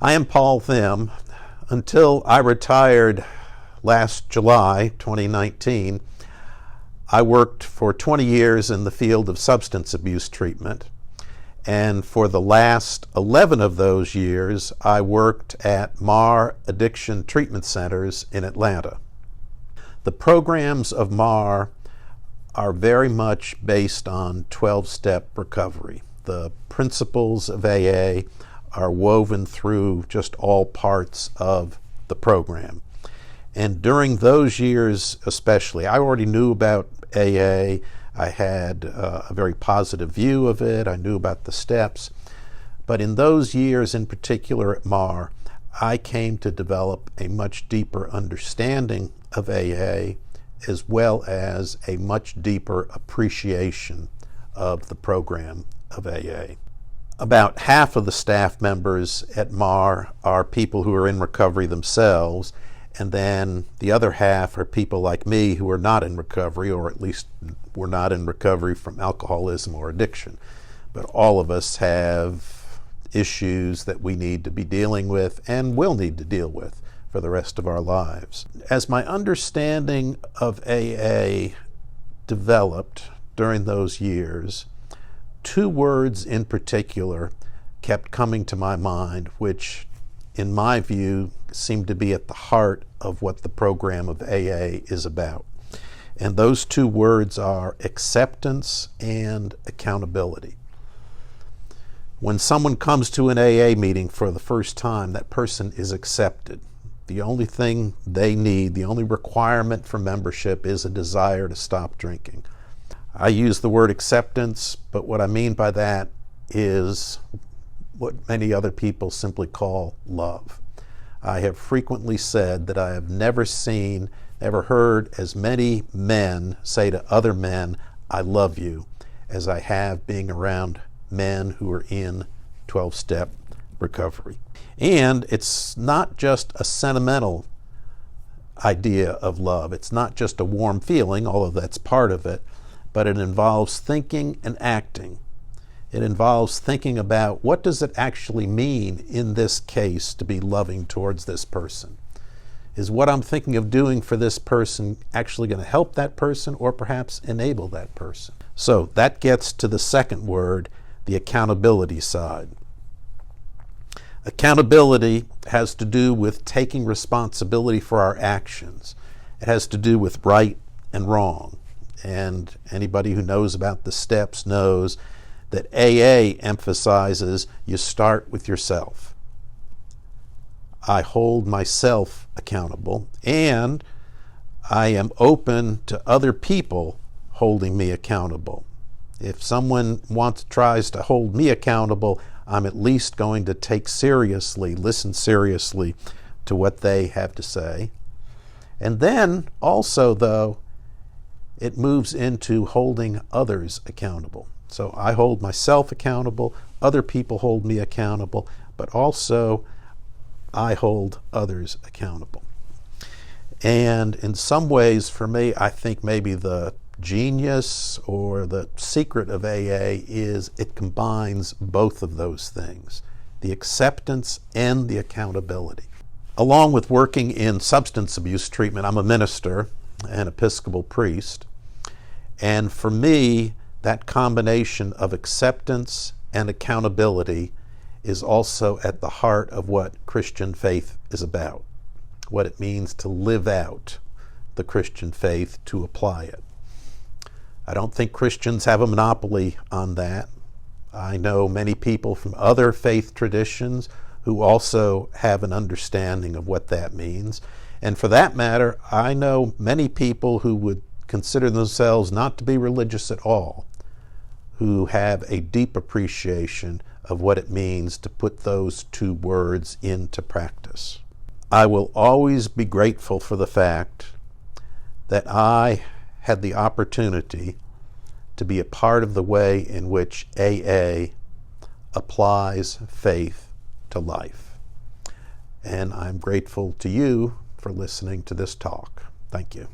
I am Paul Thim. Until I retired last July 2019, I worked for 20 years in the field of substance abuse treatment. And for the last 11 of those years, I worked at MARR addiction treatment centers in Atlanta. The programs of MARR are very much based on 12-step recovery. The principles of AA are woven through just all parts of the program. And during those years especially, I already knew about AA. I had a very positive view of it. I knew about the steps. But in those years in particular at MARR, I came to develop a much deeper understanding of AA, as well as a much deeper appreciation of the program of AA. About half of the staff members at MARR are people who are in recovery themselves, and then the other half are people like me who are not in recovery, or at least were not in recovery from alcoholism or addiction. But all of us have issues that we need to be dealing with and will need to deal with for the rest of our lives. As my understanding of AA developed during those years, two words in particular kept coming to my mind, which in my view seem to be at the heart of what the program of AA is about. And those two words are acceptance and accountability. When someone comes to an AA meeting for the first time, that person is accepted. The only thing they need, the only requirement for membership is a desire to stop drinking. I use the word acceptance, but what I mean by that is what many other people simply call love. I have frequently said that I have never heard as many men say to other men, "I love you," as I have being around men who are in 12-step recovery. And it's not just a sentimental idea of love. It's not just a warm feeling, although that's part of it, but it involves thinking and acting. It involves thinking about what does it actually mean in this case to be loving towards this person? Is what I'm thinking of doing for this person actually going to help that person or perhaps enable that person? So that gets to the second word, the accountability side. Accountability has to do with taking responsibility for our actions. It has to do with right and wrong. And anybody who knows about the steps knows that AA emphasizes you start with yourself. I hold myself accountable, and I am open to other people holding me accountable. If someone tries to hold me accountable, I'm at least going to listen seriously to what they have to say. And then also, though, it moves into holding others accountable. So I hold myself accountable, other people hold me accountable, but also I hold others accountable. And in some ways, for me, I think maybe the genius or the secret of AA is it combines both of those things, the acceptance and the accountability. Along with working in substance abuse treatment, I'm a minister, an Episcopal priest, and for me, that combination of acceptance and accountability is also at the heart of what Christian faith is about, what it means to live out the Christian faith, to apply it. I don't think Christians have a monopoly on that. I know many people from other faith traditions who also have an understanding of what that means. And for that matter, I know many people who would consider themselves not to be religious at all, who have a deep appreciation of what it means to put those two words into practice. I will always be grateful for the fact that I had the opportunity to be a part of the way in which AA applies faith to life. And I'm grateful to you for listening to this talk. Thank you.